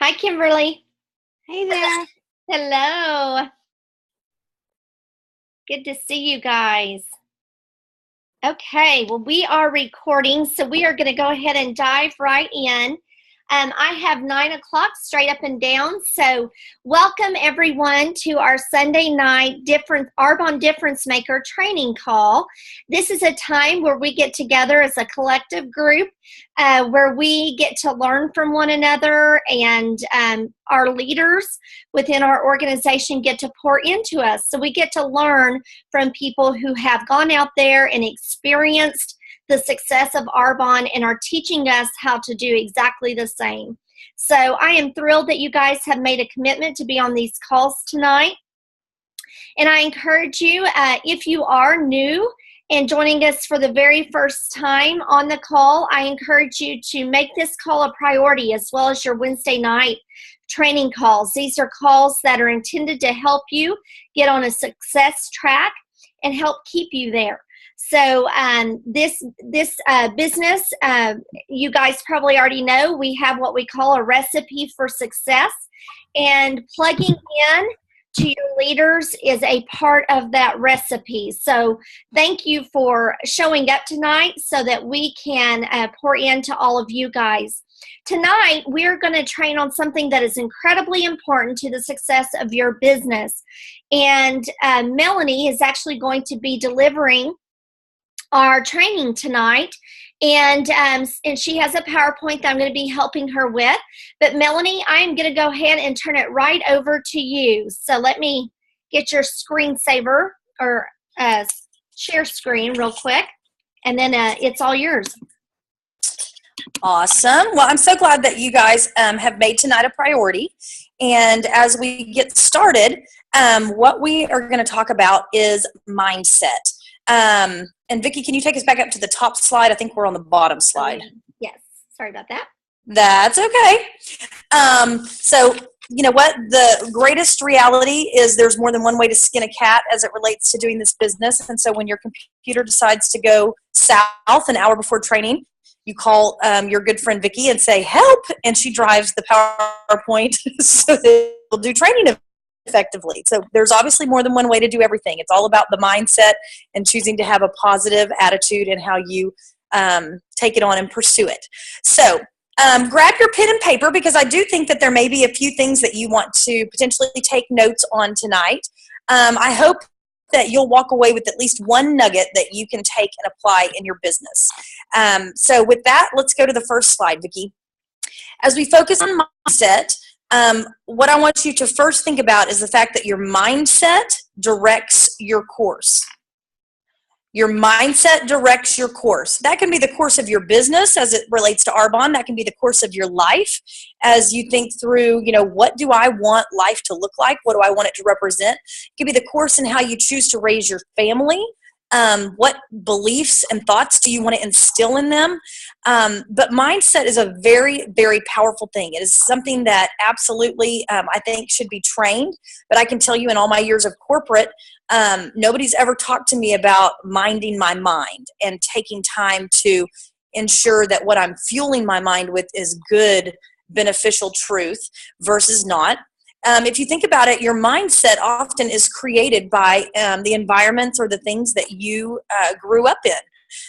Hi, Kimberly. Hey there. Hello. Good to see you guys. Okay, well, we are recording, so we are going to go ahead and dive right in. I have 9 o'clock straight up and down. So, welcome everyone to our Sunday night Arbonne Difference Maker training call. This is a time where we get together as a collective group, where we get to learn from one another, and our leaders within our organization get to pour into us. So, we get to learn from people who have gone out there and experienced the success of Arbonne and are teaching us how to do exactly the same. So I am thrilled that you guys have made a commitment to be on these calls tonight. And I encourage you, if you are new and joining us for the very first time on the call, I encourage you to make this call a priority, as well as your Wednesday night training calls. These are calls that are intended to help you get on a success track and help keep you there. So this business, you guys probably already know, we have what we call a recipe for success, and plugging in to your leaders is a part of that recipe. So thank you for showing up tonight so that we can pour into all of you guys. Tonight, we're going to train on something that is incredibly important to the success of your business. And Melanie is actually going to be delivering our training tonight, and she has a PowerPoint that I'm going to be helping her with. But Melanie, I'm going to go ahead and turn it right over to you. So let me get your screensaver or share screen real quick, and then it's all yours. Awesome. Well, I'm so glad that you guys have made tonight a priority. And as we get started, what we are going to talk about is mindset. And Vicki, can you take us back up to the top slide? I think we're on the bottom slide. Yes. Sorry about that. That's okay. So you know what? The greatest reality is there's more than one way to skin a cat as it relates to doing this business. And so when your computer decides to go south an hour before training, you call your good friend Vicki and say, help, and she drives the PowerPoint so that we'll do training effectively. So there's obviously more than one way to do everything. It's all about the mindset and choosing to have a positive attitude and how you take it on and pursue it. So grab your pen and paper, because I do think that there may be a few things that you want to potentially take notes on tonight. I hope that you'll walk away with at least one nugget that you can take and apply in your business. So with that, let's go to the first slide, Vicki. As we focus on mindset, what I want you to first think about is the fact that your mindset directs your course. Your mindset directs your course. That can be the course of your business as it relates to Arbonne. That can be the course of your life as you think through, what do I want life to look like? What do I want it to represent? It can be the course in how you choose to raise your family. What beliefs and thoughts do you want to instill in them? But mindset is a very, very powerful thing. It is something that absolutely I think should be trained. But I can tell you, in all my years of corporate, nobody's ever talked to me about minding my mind and taking time to ensure that what I'm fueling my mind with is good, beneficial truth versus not. If you think about it, your mindset often is created by the environments or the things that you grew up in.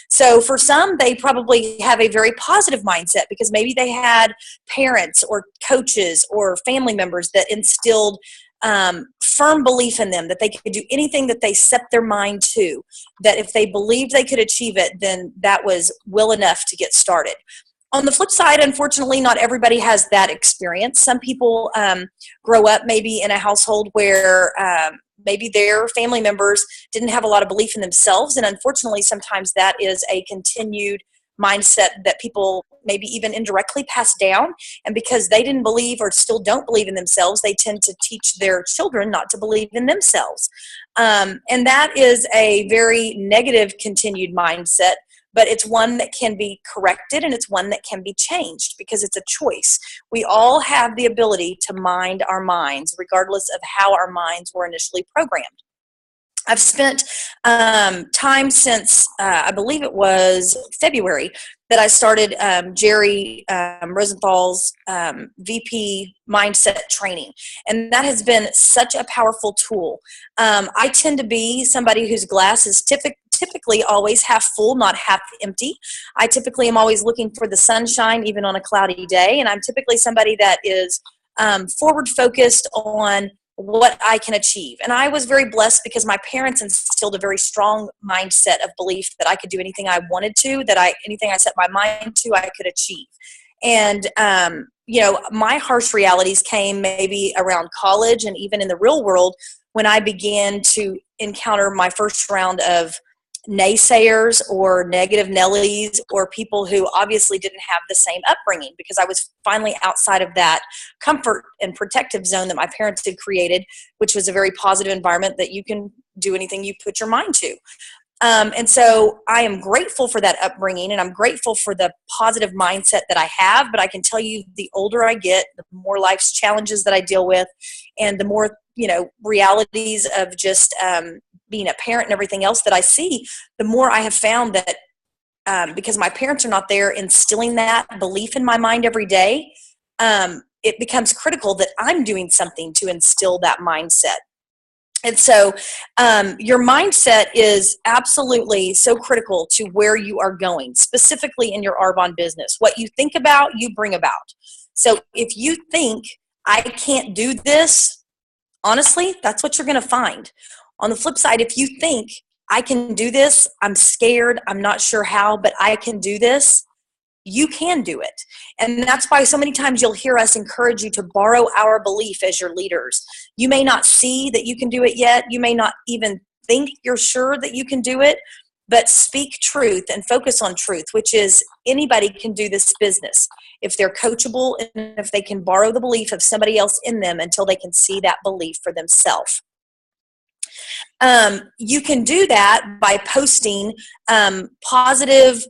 So for some, they probably have a very positive mindset because maybe they had parents or coaches or family members that instilled firm belief in them that they could do anything that they set their mind to, that if they believed they could achieve it, then that was will enough to get started. On the flip side, unfortunately, not everybody has that experience. Some people grow up maybe in a household where maybe their family members didn't have a lot of belief in themselves, and unfortunately, sometimes that is a continued mindset that people maybe even indirectly pass down, and because they didn't believe or still don't believe in themselves, they tend to teach their children not to believe in themselves. And that is a very negative continued mindset, but it's one that can be corrected and it's one that can be changed because it's a choice. We all have the ability to mind our minds regardless of how our minds were initially programmed. I've spent time since, I believe it was February, that I started Jerry Rosenthal's VP mindset training. And that has been such a powerful tool. I tend to be somebody whose glass is typically always half full, not half empty. I typically am always looking for the sunshine, even on a cloudy day. And I'm typically somebody that is forward focused on what I can achieve. And I was very blessed because my parents instilled a very strong mindset of belief that I could do anything I wanted to, anything I set my mind to, I could achieve. And, my harsh realities came maybe around college and even in the real world when I began to encounter my first round of naysayers or negative Nellies or people who obviously didn't have the same upbringing, because I was finally outside of that comfort and protective zone that my parents had created, which was a very positive environment that you can do anything you put your mind to. And so I am grateful for that upbringing, and I'm grateful for the positive mindset that I have. But I can tell you, the older I get, the more life's challenges that I deal with, and the more, realities of just being a parent and everything else that I see, the more I have found that because my parents are not there instilling that belief in my mind every day, it becomes critical that I'm doing something to instill that mindset. And so your mindset is absolutely so critical to where you are going, specifically in your Arbonne business. What you think about, you bring about. So if you think, I can't do this, honestly, that's what you're going to find. On the flip side, if you think, I can do this, I'm scared, I'm not sure how, but I can do this, you can do it. And that's why so many times you'll hear us encourage you to borrow our belief as your leaders. You may not see that you can do it yet. You may not even think you're sure that you can do it, but speak truth and focus on truth, which is anybody can do this business if they're coachable and if they can borrow the belief of somebody else in them until they can see that belief for themselves. You can do that by posting positive.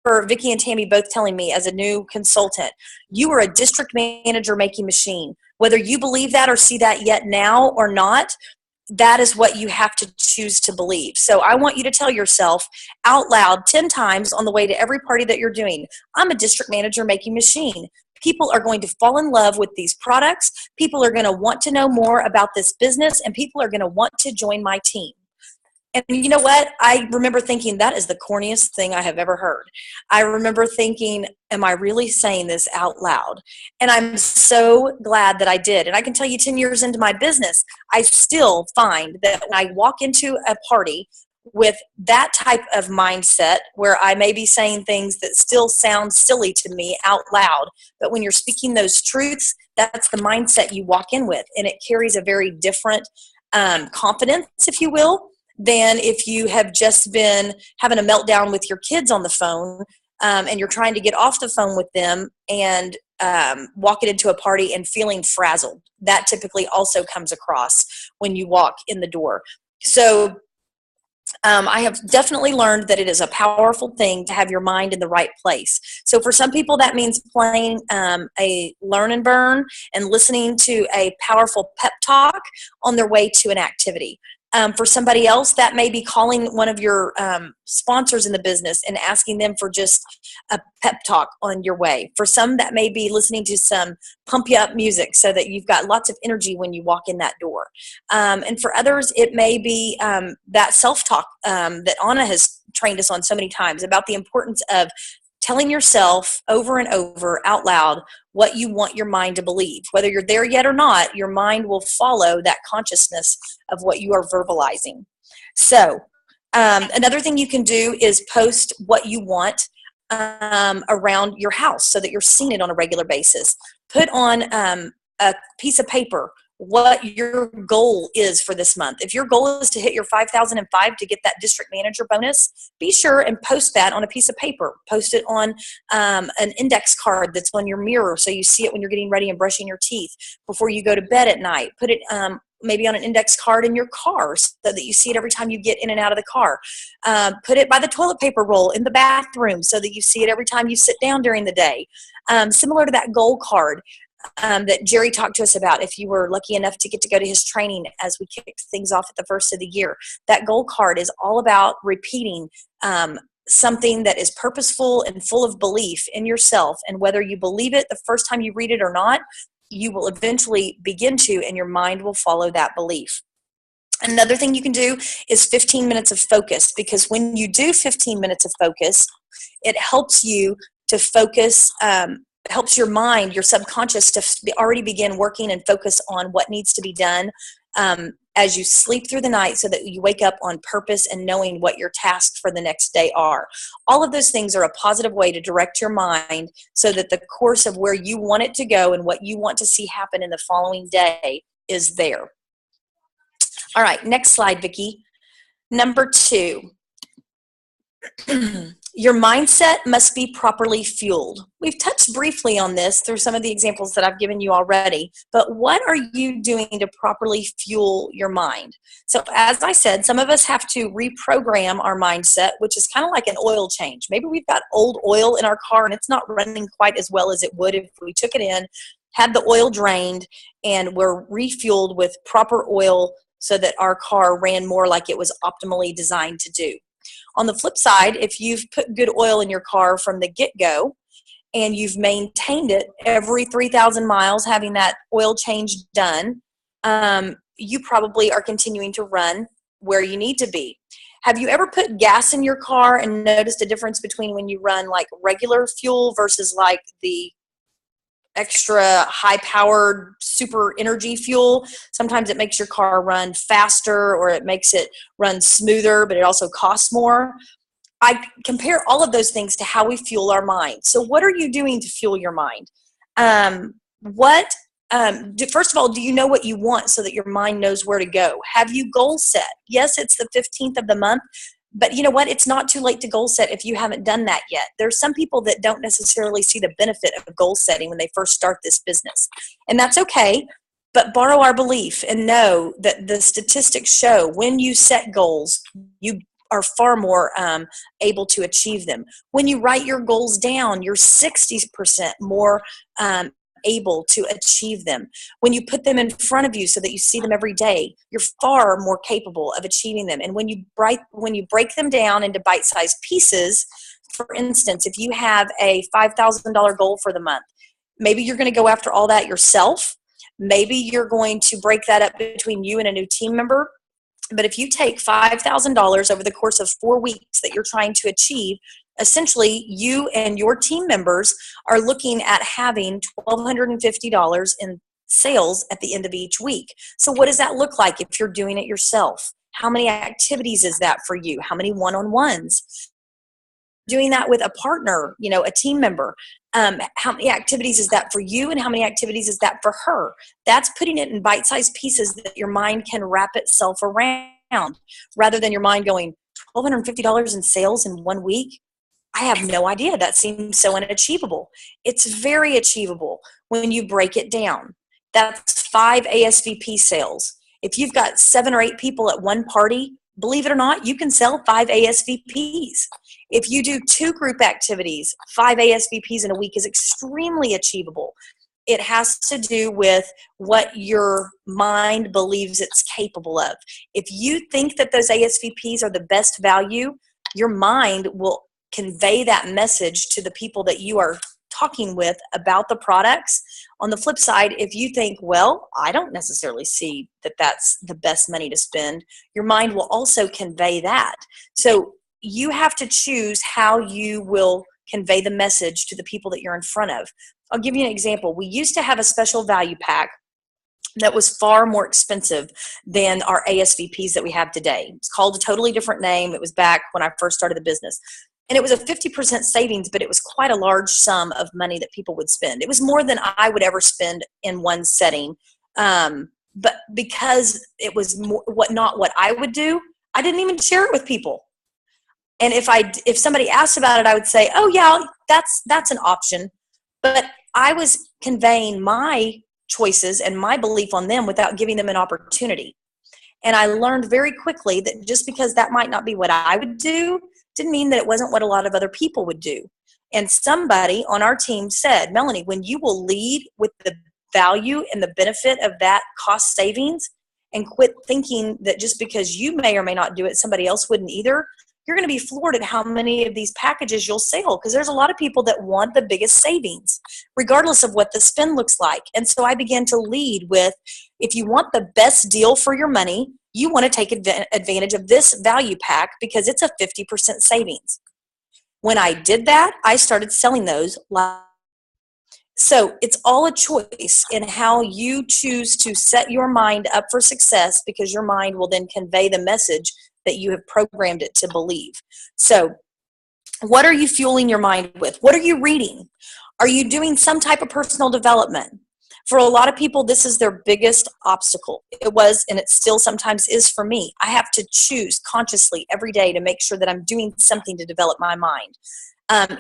For Vicki and Tammy both telling me as a new consultant, you are a district manager making machine. Whether you believe that or see that yet now or not, that is what you have to choose to believe. So I want you to tell yourself out loud 10 times on the way to every party that you're doing, I'm a district manager making machine. People are going to fall in love with these products. People are going to want to know more about this business, and people are going to want to join my team. And you know what? I remember thinking that is the corniest thing I have ever heard. I remember thinking, am I really saying this out loud? And I'm so glad that I did. And I can tell you 10 years into my business, I still find that when I walk into a party with that type of mindset where I may be saying things that still sound silly to me out loud, but when you're speaking those truths, that's the mindset you walk in with. And it carries a very different confidence, if you will, than if you have just been having a meltdown with your kids on the phone and you're trying to get off the phone with them and walking into a party and feeling frazzled. That typically also comes across when you walk in the door. So I have definitely learned that it is a powerful thing to have your mind in the right place. So for some people, that means playing a learn and burn and listening to a powerful pep talk on their way to an activity. For somebody else, that may be calling one of your sponsors in the business and asking them for just a pep talk on your way. For some, that may be listening to some pump you up music so that you've got lots of energy when you walk in that door. And for others, it may be that self-talk that Anna has trained us on so many times about the importance of telling yourself over and over out loud what you want your mind to believe. Whether you're there yet or not, your mind will follow that consciousness of what you are verbalizing. So another thing you can do is post what you want around your house so that you're seeing it on a regular basis. Put on a piece of paper what your goal is for this month. If your goal is to hit your 5,005 to get that district manager bonus, be sure and post that on a piece of paper. Post it on an index card that's on your mirror so you see it when you're getting ready and brushing your teeth before you go to bed at night. Put it maybe on an index card in your car so that you see it every time you get in and out of the car. Put it by the toilet paper roll in the bathroom so that you see it every time you sit down during the day. Similar to that goal card that Jerry talked to us about, if you were lucky enough to get to go to his training as we kicked things off at the first of the year. That goal card is all about repeating something that is purposeful and full of belief in yourself, and whether you believe it the first time you read it or not, you will eventually begin to, and your mind will follow that belief. Another thing you can do is 15 minutes of focus, because when you do 15 minutes of focus, it helps you to focus, helps your mind, your subconscious, to already begin working and focus on what needs to be done as you sleep through the night, so that you wake up on purpose and knowing what your tasks for the next day are. All of those things are a positive way to direct your mind so that the course of where you want it to go and what you want to see happen in the following day is there. All right, next slide, Vicki. Number 2. Your mindset must be properly fueled. We've touched briefly on this through some of the examples that I've given you already, but what are you doing to properly fuel your mind? So as I said, some of us have to reprogram our mindset, which is kind of like an oil change. Maybe we've got old oil in our car and it's not running quite as well as it would if we took it in, had the oil drained, and we're refueled with proper oil so that our car ran more like it was optimally designed to do. On the flip side, if you've put good oil in your car from the get-go and you've maintained it every 3,000 miles, having that oil change done, you probably are continuing to run where you need to be. Have you ever put gas in your car and noticed a difference between when you run like regular fuel versus like the extra high-powered super energy fuel? Sometimes it makes your car run faster, or it makes it run smoother, but it also costs more. I compare all of those things to how we fuel our mind. So what are you doing to fuel your mind? First of all, do you know what you want so that your mind knows where to go? Have you goal set? Yes, it's the 15th of the month, but you know what? It's not too late to goal set if you haven't done that yet. There's some people that don't necessarily see the benefit of goal setting when they first start this business. And that's okay, but borrow our belief and know that the statistics show when you set goals, you are far more able to achieve them. When you write your goals down, you're 60% more able to achieve them. When you put them in front of you so that you see them every day, you're far more capable of achieving them. And when you break them down into bite-sized pieces, for instance, if you have a $5,000 goal for the month, maybe you're going to go after all that yourself. Maybe you're going to break that up between you and a new team member. But if you take $5,000 over the course of 4 weeks that you're trying to achieve, essentially you and your team members are looking at having $1,250 in sales at the end of each week. So what does that look like if you're doing it yourself? How many activities is that for you? How many one-on-ones? Doing that with a partner, a team member. How many activities is that for you, and how many activities is that for her? That's putting it in bite-sized pieces that your mind can wrap itself around, rather than your mind going, $1,250 in sales in 1 week? I have no idea. That seems so unachievable. It's very achievable when you break it down. That's 5 ASVP sales. If you've got 7 or 8 people at one party, believe it or not, you can sell 5 ASVPs. If you do 2 group activities, 5 ASVPs in a week is extremely achievable. It has to do with what your mind believes it's capable of. If you think that those ASVPs are the best value, your mind will convey that message to the people that you are talking with about the products. On the flip side, if you think, well, I don't necessarily see that that's the best money to spend, your mind will also convey that. So you have to choose how you will convey the message to the people that you're in front of. I'll give you an example. We used to have a special value pack that was far more expensive than our ASVPs that we have today. It's called a totally different name. It was back when I first started the business. And it was a 50% savings, but it was quite a large sum of money that people would spend. It was more than I would ever spend in one setting. But because it was not what I would do, I didn't even share it with people. And if somebody asked about it, I would say, oh yeah, that's an option. But I was conveying my choices and my belief on them without giving them an opportunity. And I learned very quickly that just because that might not be what I would do, didn't mean that it wasn't what a lot of other people would do. And somebody on our team said, Melanie, when you will lead with the value and the benefit of that cost savings and quit thinking that just because you may or may not do it, somebody else wouldn't either, you're going to be floored at how many of these packages you'll sell, because there's a lot of people that want the biggest savings, regardless of what the spend looks like. And so I began to lead with, if you want the best deal for your money, you want to take advantage of this value pack because it's a 50% savings. When I did that, I started selling those. So it's all a choice in how you choose to set your mind up for success, because your mind will then convey the message that you have programmed it to believe. So what are you fueling your mind with? What are you reading? Are you doing some type of personal development? For a lot of people, this is their biggest obstacle. It was, and it still sometimes is for me. I have to choose consciously every day to make sure that I'm doing something to develop my mind.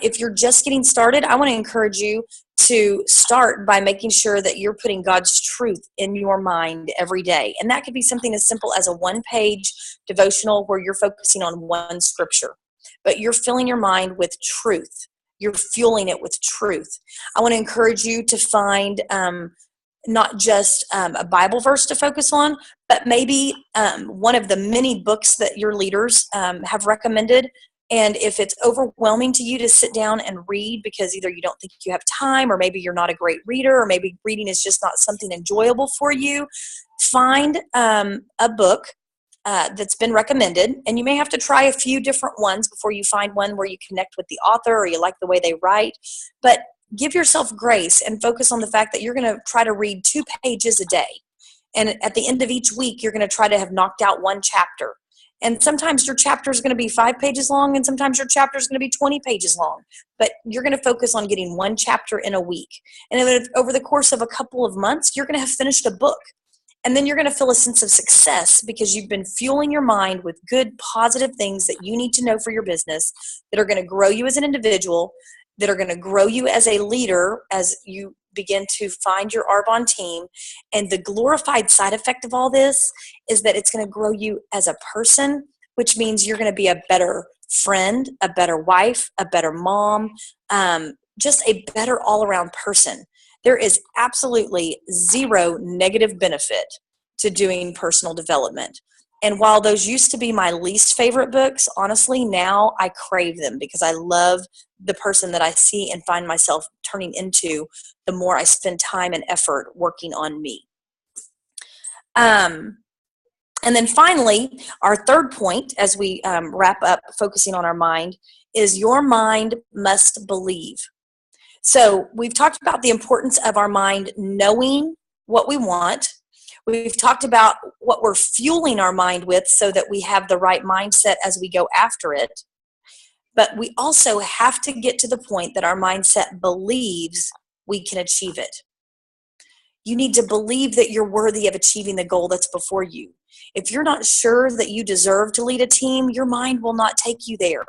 If you're just getting started, I want to encourage you to start by making sure that you're putting God's truth in your mind every day. And that could be something as simple as a one-page devotional where you're focusing on one scripture, but you're filling your mind with truth. You're fueling it with truth. I want to encourage you to find not just a Bible verse to focus on, but maybe one of the many books that your leaders have recommended. And if it's overwhelming to you to sit down and read because either you don't think you have time, or maybe you're not a great reader, or maybe reading is just not something enjoyable for you, find a book that's been recommended. And you may have to try a few different ones before you find one where you connect with the author or you like the way they write. But give yourself grace and focus on the fact that you're going to try to read 2 pages a day. And at the end of each week, you're going to try to have knocked out 1 chapter. And sometimes your chapter is going to be 5 pages long, and sometimes your chapter is going to be 20 pages long. But you're going to focus on getting 1 chapter in a week. And over the course of a couple of months, you're going to have finished a book. And then you're going to feel a sense of success because you've been fueling your mind with good, positive things that you need to know for your business, that are going to grow you as an individual, that are going to grow you as a leader as you begin to find your Arbonne team. And the glorified side effect of all this is that it's going to grow you as a person, which means you're going to be a better friend, a better wife, a better mom, just a better all-around person. There is absolutely zero negative benefit to doing personal development. And while those used to be my least favorite books, honestly, now I crave them because I love the person that I see and find myself turning into the more I spend time and effort working on me. And then finally, our third point as we wrap up focusing on our mind is your mind must believe. So we've talked about the importance of our mind knowing what we want. We've talked about what we're fueling our mind with so that we have the right mindset as we go after it. But we also have to get to the point that our mindset believes we can achieve it. You need to believe that you're worthy of achieving the goal that's before you. If you're not sure that you deserve to lead a team, your mind will not take you there.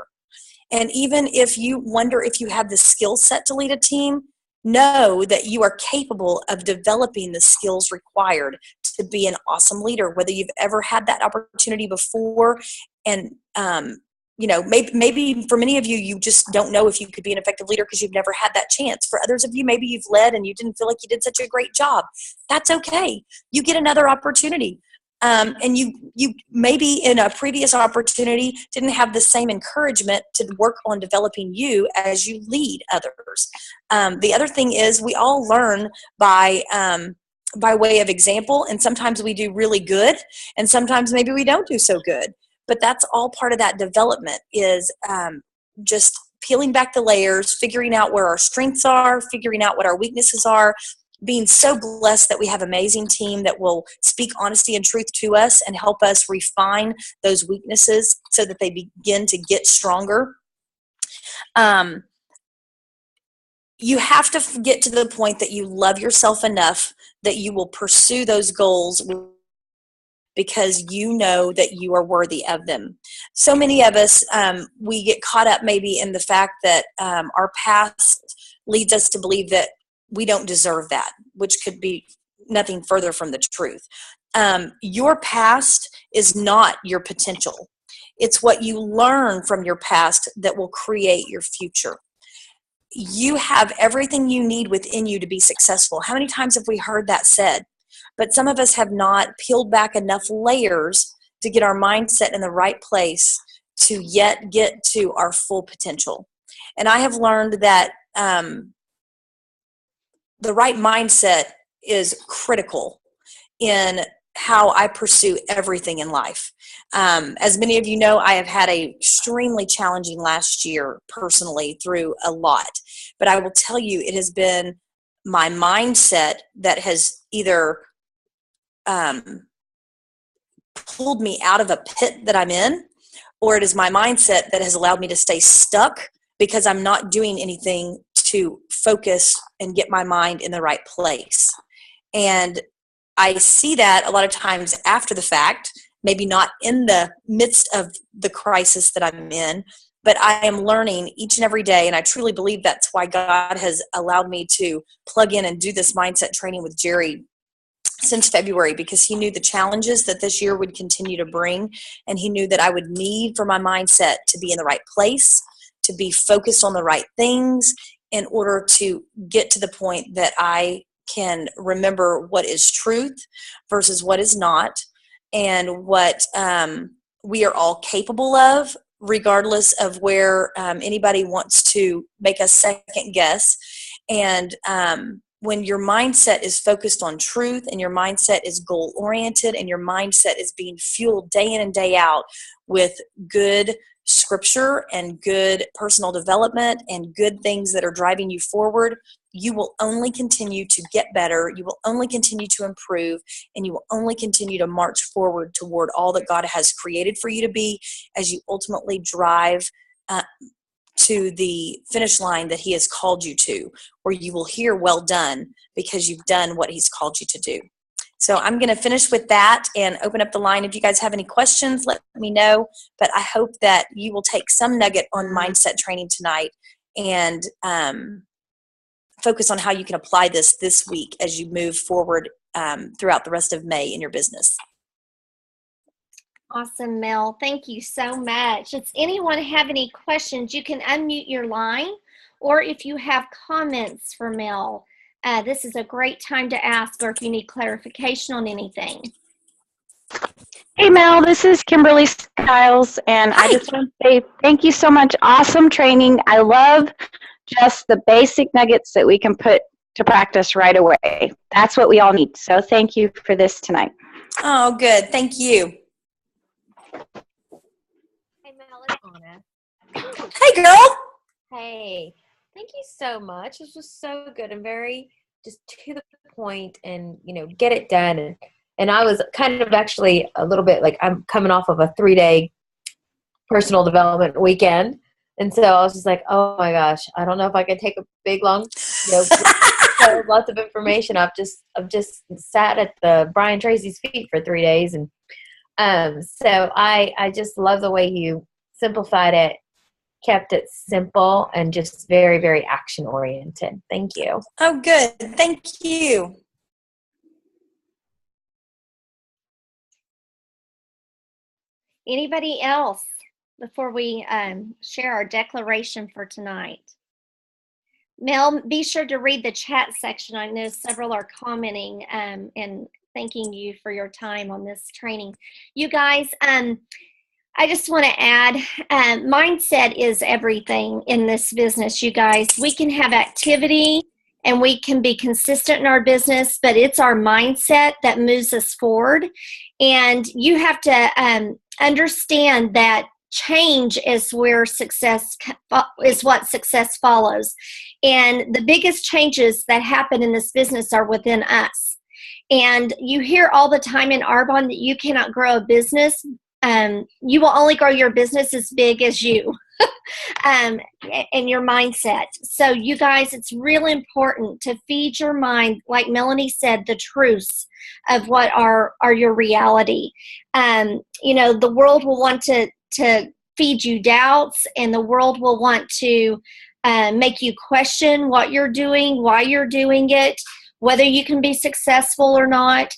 And even if you wonder if you have the skill set to lead a team, know that you are capable of developing the skills required to be an awesome leader, whether you've ever had that opportunity before. And, maybe for many of you, you just don't know if you could be an effective leader because you've never had that chance. For others of you, maybe you've led and you didn't feel like you did such a great job. That's okay. You get another opportunity. And you maybe in a previous opportunity didn't have the same encouragement to work on developing you as you lead others. The other thing is we all learn by way of example, and sometimes we do really good, and sometimes maybe we don't do so good. But that's all part of that development is just peeling back the layers, figuring out where our strengths are, figuring out what our weaknesses are, being so blessed that we have an amazing team that will speak honesty and truth to us and help us refine those weaknesses so that they begin to get stronger. You have to get to the point that you love yourself enough that you will pursue those goals because you know that you are worthy of them. So many of us, we get caught up maybe in the fact that our past leads us to believe that we don't deserve that, which could be nothing further from the truth. Your past is not your potential. It's what you learn from your past that will create your future. You have everything you need within you to be successful. How many times have we heard that said? But some of us have not peeled back enough layers to get our mindset in the right place to yet get to our full potential. And I have learned that the right mindset is critical in how I pursue everything in life. As many of you know, I have had a extremely challenging last year personally through a lot. But I will tell you, it has been my mindset that has either pulled me out of a pit that I'm in, or it is my mindset that has allowed me to stay stuck because I'm not doing anything to focus and get my mind in the right place. And I see that a lot of times after the fact, maybe not in the midst of the crisis that I'm in, but I am learning each and every day. And I truly believe that's why God has allowed me to plug in and do this mindset training with Jerry since February, because he knew the challenges that this year would continue to bring. And he knew that I would need for my mindset to be in the right place, to be focused on the right things in order to get to the point that I can remember what is truth versus what is not, and what we are all capable of, regardless of where anybody wants to make us second guess. And when your mindset is focused on truth, and your mindset is goal oriented, and your mindset is being fueled day in and day out with good scripture and good personal development and good things that are driving you forward, you will only continue to get better. You will only continue to improve, and you will only continue to march forward toward all that God has created for you to be, as you ultimately drive to the finish line that he has called you to, where you will hear well done, because you've done what he's called you to do. So I'm going to finish with that and open up the line. If you guys have any questions, let me know. But I hope that you will take some nugget on mindset training tonight and focus on how you can apply this week as you move forward throughout the rest of May in your business. Awesome, Mel. Thank you so much. Does anyone have any questions? You can unmute your line, or if you have comments for Mel, this is a great time to ask, or if you need clarification on anything. Hey, Mel, this is Kimberly Skiles, and Hi. I just want to say thank you so much. Awesome training. I love just the basic nuggets that we can put to practice right away. That's what we all need. So thank you for this tonight. Oh, good. Thank you. Hey, Mel, it's Anna. Hey, girl. Hey, thank you so much. This was so good and very just to the point, and get it done. And I was kind of actually a little bit like, I'm coming off of a 3-day personal development weekend, and so I was just like, oh my gosh, I don't know if I can take a big long, lots of information. I've just sat at the Brian Tracy's feet for 3 days, and so I just love the way you simplified it, kept it simple, and just very, very action oriented. Thank you. Oh, good. Thank you. Anybody else before we share our declaration for tonight? Mel, be sure to read the chat section. I know several are commenting and thanking you for your time on this training. You guys, I just want to add, mindset is everything in this business, you guys. We can have activity and we can be consistent in our business, but it's our mindset that moves us forward. And you have to understand that change is where success is, what success follows. And the biggest changes that happen in this business are within us. And you hear all the time in Arbonne that you cannot grow a business. You will only grow your business as big as you and your mindset. So you guys, it's really important to feed your mind, like Melanie said, the truths of what are your reality. The world will want to feed you doubts, and the world will want to make you question what you're doing, why you're doing it, whether you can be successful or not.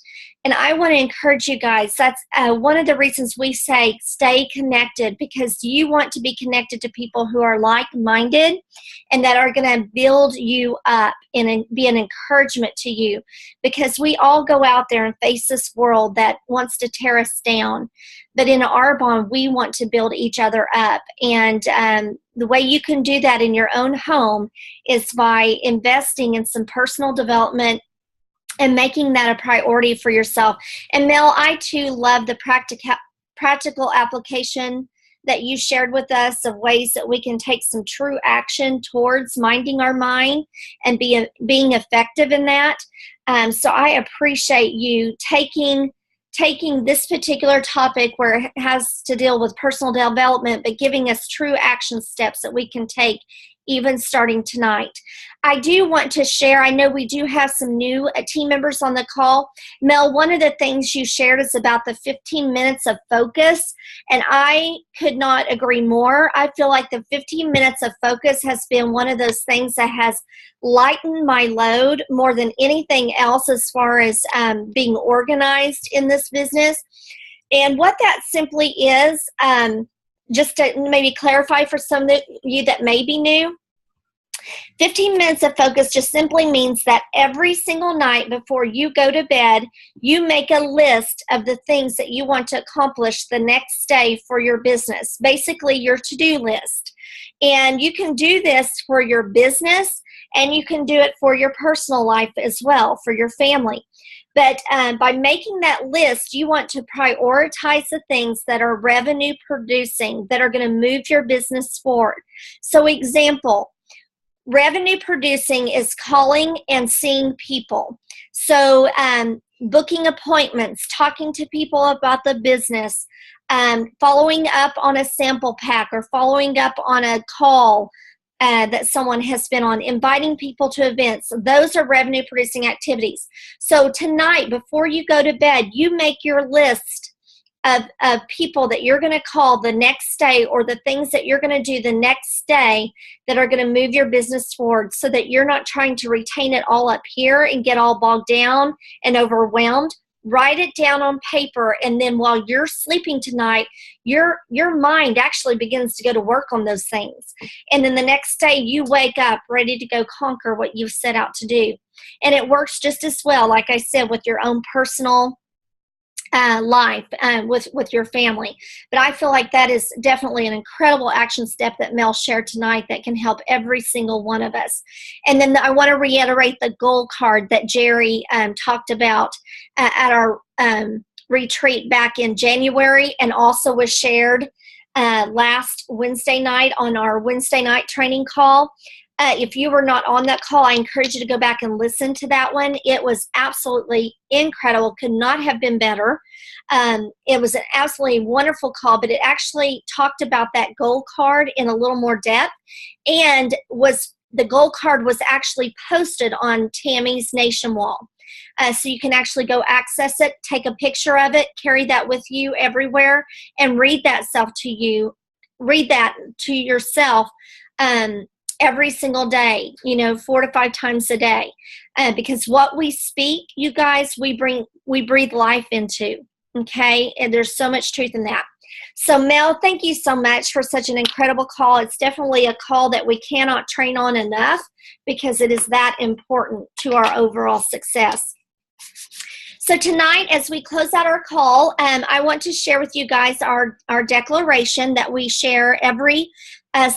And I want to encourage you guys. That's one of the reasons we say stay connected, because you want to be connected to people who are like-minded and that are going to build you up and be an encouragement to you, because we all go out there and face this world that wants to tear us down. But in Arbonne, we want to build each other up. And the way you can do that in your own home is by investing in some personal development and making that a priority for yourself. And Mel, I too love the practical application that you shared with us of ways that we can take some true action towards minding our mind and being effective in that. So I appreciate you taking this particular topic where it has to deal with personal development, but giving us true action steps that we can take even starting tonight. I do want to share, I know we do have some new team members on the call. Mel, one of the things you shared is about the 15 minutes of focus, and I could not agree more. I feel like the 15 minutes of focus has been one of those things that has lightened my load more than anything else as far as being organized in this business. And what that simply is, just to maybe clarify for some of you that may be new, 15 minutes of focus just simply means that every single night before you go to bed, you make a list of the things that you want to accomplish the next day for your business, basically your to-do list. And you can do this for your business, and you can do it for your personal life as well, for your family. But by making that list, you want to prioritize the things that are revenue producing, that are going to move your business forward. So example, revenue producing is calling and seeing people. So booking appointments, talking to people about the business, following up on a sample pack or following up on a call that someone has been on, inviting people to events. Those are revenue producing activities. So tonight, before you go to bed, you make your list of people that you're going to call the next day, or the things that you're going to do the next day that are going to move your business forward, so that you're not trying to retain it all up here and get all bogged down and overwhelmed. Write it down on paper, and then while you're sleeping tonight, your mind actually begins to go to work on those things. And then the next day you wake up ready to go conquer what you've set out to do. And it works just as well, like I said, with your own personal life, with your family. But I feel like that is definitely an incredible action step that Mel shared tonight that can help every single one of us. And then I want to reiterate the goal card that Jerry talked about at our retreat back in January, and also was shared last Wednesday night on our Wednesday night training call. If you were not on that call, I encourage you to go back and listen to that one. It was absolutely incredible. Could not have been better. It was an absolutely wonderful call, but it actually talked about that goal card in a little more depth, and the goal card was actually posted on Tammy's Nation wall. So you can actually go access it, take a picture of it, carry that with you everywhere, and read that to yourself every single day, 4 to 5 times a day. Because what we speak, you guys, we breathe life into, okay? And there's so much truth in that. So Mel, thank you so much for such an incredible call. It's definitely a call that we cannot train on enough, because it is that important to our overall success. So tonight, as we close out our call, I want to share with you guys our declaration that we share every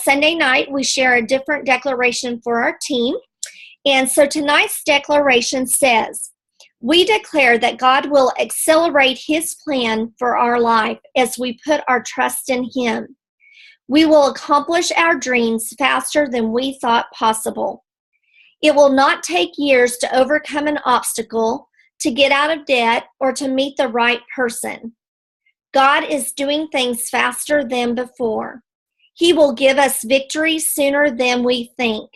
Sunday night. We share a different declaration for our team. And so tonight's declaration says, we declare that God will accelerate His plan for our life as we put our trust in Him. We will accomplish our dreams faster than we thought possible. It will not take years to overcome an obstacle, to get out of debt, or to meet the right person. God is doing things faster than before. He will give us victory sooner than we think.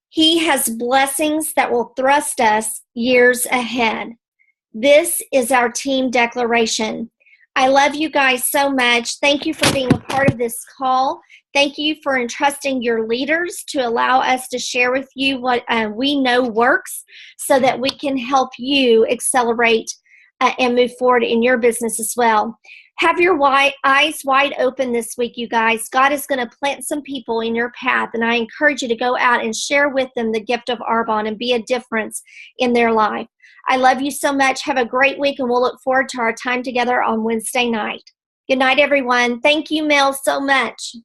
He has blessings that will thrust us years ahead. This is our team declaration. I love you guys so much. Thank you for being a part of this call. Thank you for entrusting your leaders to allow us to share with you what we know works, so that we can help you accelerate and move forward in your business as well. Have your eyes wide open this week, you guys. God is going to plant some people in your path, and I encourage you to go out and share with them the gift of Arbonne and be a difference in their life. I love you so much. Have a great week, and we'll look forward to our time together on Wednesday night. Good night, everyone. Thank you, Mel, so much.